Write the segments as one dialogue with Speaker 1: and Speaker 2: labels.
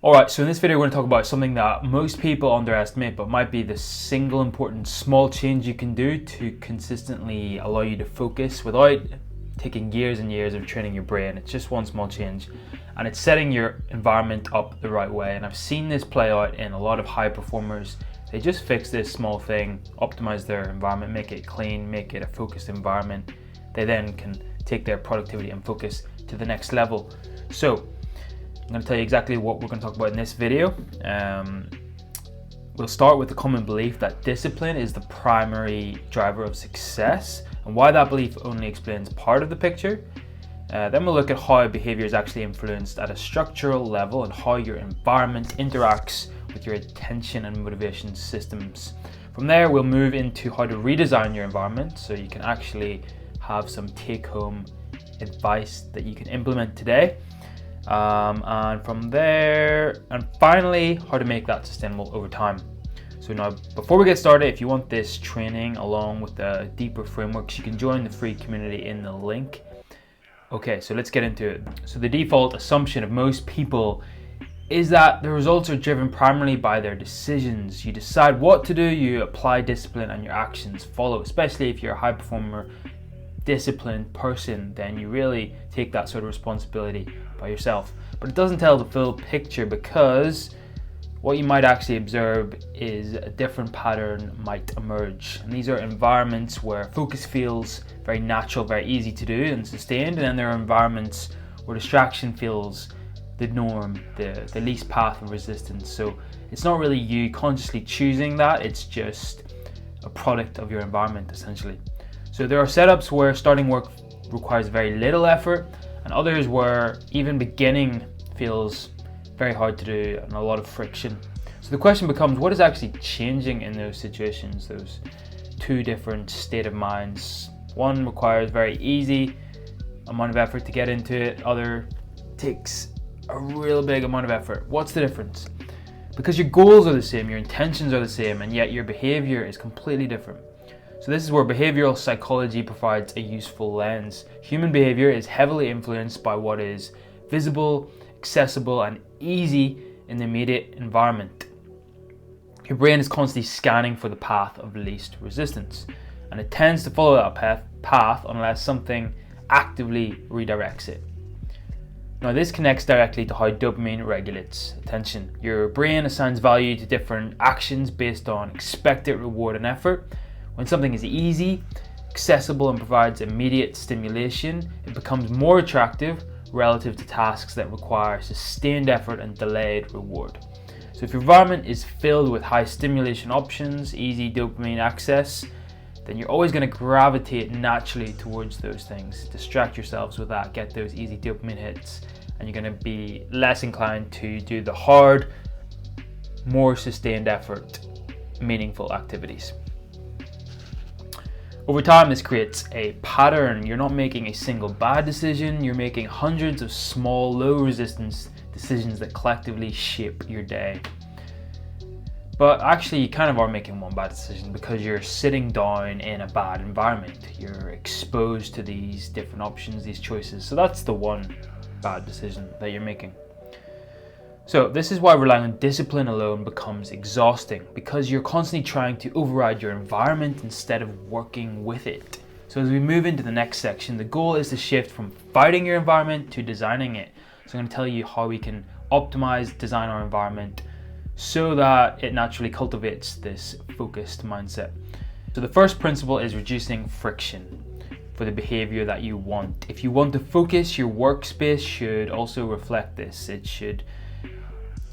Speaker 1: Alright, so in this video we're going to talk about something that most people underestimate, but might be the single important small change you can do to consistently allow you to focus without taking years and years of training your brain. It's just one small change, and it's setting your environment up the right way. And I've seen this play out in a lot of high performers. They just fix this small thing, optimize their environment, make it clean, make it a focused environment. They then can take their productivity and focus to the next level. So I'm going to tell you exactly what we're going to talk about in this video. We'll start with the common belief that discipline is the primary driver of success, and why that belief only explains part of the picture. Then we'll look at how behavior is actually influenced at a structural level and how your environment interacts with your attention and motivation systems. From there, we'll move into how to redesign your environment so you can actually have some take-home advice that you can implement today. And from there, and finally, how to make that sustainable over time. So now, before we get started, if you want this training along with the deeper frameworks, you can join the free community in the link. Okay, so let's get into it. So the default assumption of most people is that the results are driven primarily by their decisions. You decide what to do, you apply discipline, and your actions follow. Especially if you're a high performer, disciplined person, then you really take that sort of responsibility by yourself. But it doesn't tell the full picture, because what you might actually observe is a different pattern might emerge. And these are environments where focus feels very natural, very easy to do and sustained, and then there are environments where distraction feels the norm, the least path of resistance. So it's not really you consciously choosing that, it's just a product of your environment essentially. So there are setups where starting work requires very little effort, and others where even beginning feels very hard to do and a lot of friction. So the question becomes, what is actually changing in those situations, those two different state of minds? One requires very easy amount of effort to get into it, other takes a real big amount of effort. What's the difference? Because your goals are the same, your intentions are the same, and yet your behavior is completely different. So this is where behavioral psychology provides a useful lens. Human behavior is heavily influenced by what is visible, accessible, and easy in the immediate environment. Your brain is constantly scanning for the path of least resistance, and it tends to follow that path unless something actively redirects it. Now, this connects directly to how dopamine regulates attention. Your brain assigns value to different actions based on expected reward and effort. When something is easy, accessible, and provides immediate stimulation, it becomes more attractive relative to tasks that require sustained effort and delayed reward. So if your environment is filled with high stimulation options, easy dopamine access, then you're always going to gravitate naturally towards those things. Distract yourselves with that, get those easy dopamine hits, and you're going to be less inclined to do the hard, more sustained effort, meaningful activities. Over time, this creates a pattern. You're not making a single bad decision, you're making hundreds of small, low-resistance decisions that collectively shape your day. But actually, you kind of are making one bad decision because you're sitting down in a bad environment. You're exposed to these different options, these choices. So that's the one bad decision that you're making. So this is why relying on discipline alone becomes exhausting, because you're constantly trying to override your environment instead of working with it. So as we move into the next section, the goal is to shift from fighting your environment to designing it. So I'm going to tell you how we can design our environment so that it naturally cultivates this focused mindset. So the first principle is reducing friction for the behavior that you want. If you want to focus, your workspace should also reflect this. It should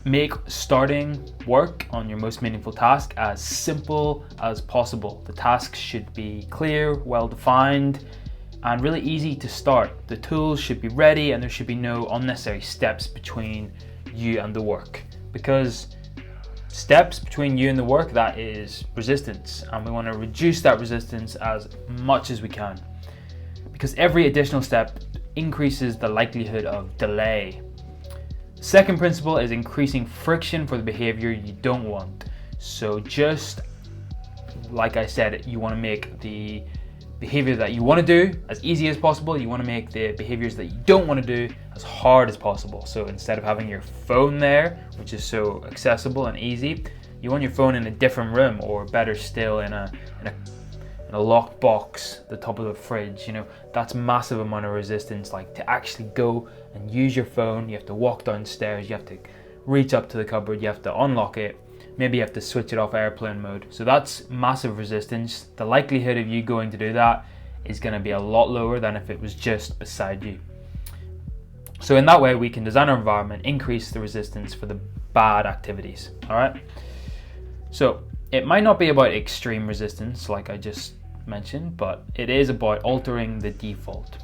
Speaker 1: make starting work on your most meaningful task as simple as possible. The tasks should be clear, well-defined, and really easy to start. The tools should be ready, and there should be no unnecessary steps between you and the work. Because steps between you and the work, that is resistance, and we want to reduce that resistance as much as we can. Because every additional step increases the likelihood of delay. Second principle is increasing friction for the behavior you don't want. So just like I said, you want to make the behavior that you want to do as easy as possible. You want to make the behaviors that you don't want to do as hard as possible. So instead of having your phone there, which is so accessible and easy, you want your phone in a different room, or better still in a locked box, the top of the fridge. That's massive amount of resistance. Like, to actually go and use your phone, you have to walk downstairs, you have to reach up to the cupboard, you have to unlock it, maybe you have to switch it off airplane mode. So that's massive resistance. The likelihood of you going to do that is going to be a lot lower than if it was just beside you. So in that way, we can design our environment, increase the resistance for the bad activities. All right. So it might not be about extreme resistance like I just mentioned, but it is about altering the default.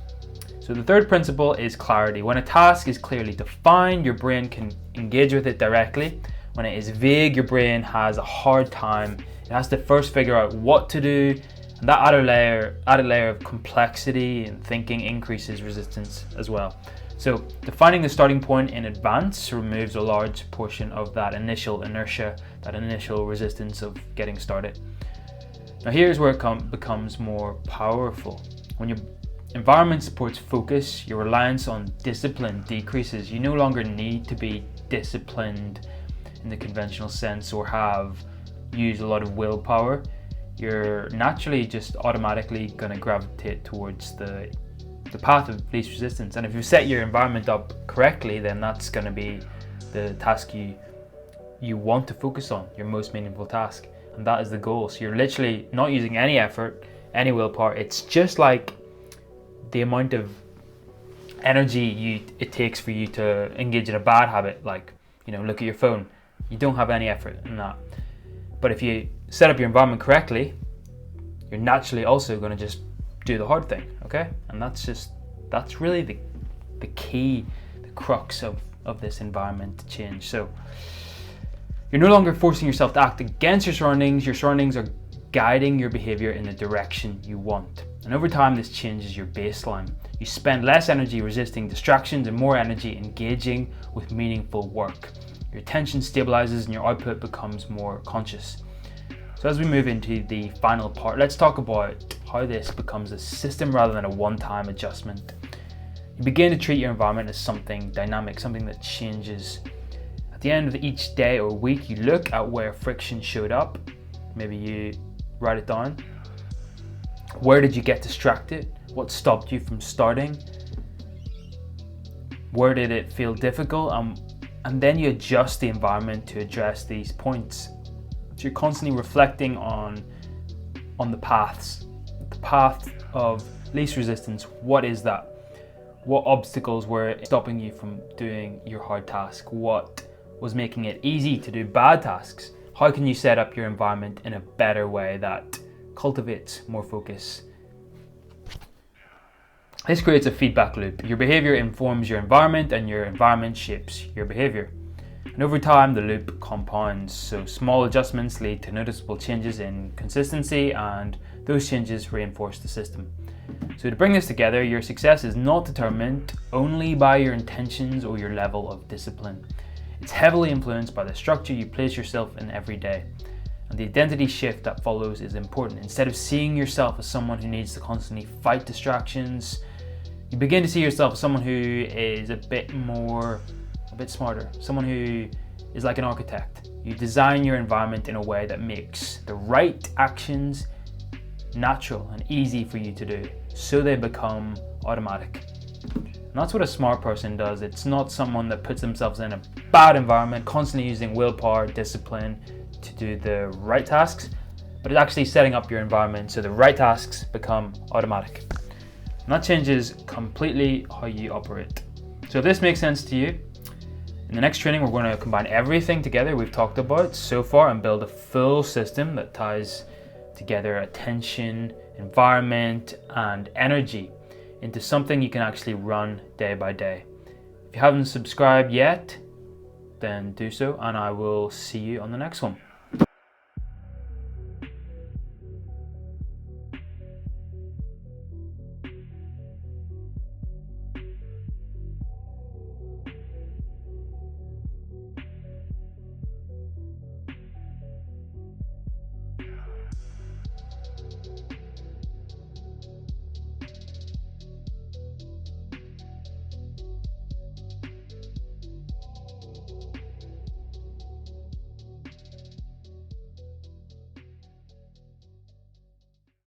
Speaker 1: So the third principle is clarity. When a task is clearly defined, your brain can engage with it directly. When it is vague, your brain has a hard time. It has to first figure out what to do, and that added layer of complexity and thinking increases resistance as well. So defining the starting point in advance removes a large portion of that initial inertia, that initial resistance of getting started. Now here's where it becomes more powerful. When your environment supports focus, your reliance on discipline decreases. You no longer need to be disciplined in the conventional sense or use a lot of willpower. You're naturally just automatically going to gravitate towards the path of least resistance. And if you set your environment up correctly, then that's going to be the task you want to focus on, your most meaningful task. And that is the goal. So you're literally not using any effort, any willpower. It's just like the amount of energy it takes for you to engage in a bad habit, like, look at your phone. You don't have any effort in that. But if you set up your environment correctly, you're naturally also going to just do the hard thing, okay? And that's really the key, the crux of this environment change. So you're no longer forcing yourself to act against your surroundings are guiding your behavior in the direction you want. And over time, this changes your baseline. You spend less energy resisting distractions and more energy engaging with meaningful work. Your attention stabilizes and your output becomes more conscious. So as we move into the final part, let's talk about how this becomes a system rather than a one-time adjustment. You begin to treat your environment as something dynamic, something that changes. At the end of each day or week, you look at where friction showed up. Maybe you write it down. Where did you get distracted? What stopped you from starting? Where did it feel difficult? And then you adjust the environment to address these points. So you're constantly reflecting on the path of least resistance. What is that? What obstacles were stopping you from doing your hard task? What was making it easy to do bad tasks? How can you set up your environment in a better way that cultivates more focus? This creates a feedback loop. Your behavior informs your environment and your environment shapes your behavior. And over time, the loop compounds. So small adjustments lead to noticeable changes in consistency, and those changes reinforce the system. So to bring this together, your success is not determined only by your intentions or your level of discipline. It's heavily influenced by the structure you place yourself in every day. And the identity shift that follows is important. Instead of seeing yourself as someone who needs to constantly fight distractions, you begin to see yourself as someone who is a bit smarter, someone who is like an architect. You design your environment in a way that makes the right actions natural and easy for you to do, so they become automatic. And that's what a smart person does. It's not someone that puts themselves in a bad environment, constantly using willpower, discipline to do the right tasks, but it's actually setting up your environment so the right tasks become automatic. And that changes completely how you operate. So if this makes sense to you, in the next training, we're going to combine everything together we've talked about so far and build a full system that ties together attention, environment, and energy into something you can actually run day by day. If you haven't subscribed yet, then do so, and I will see you on the next one.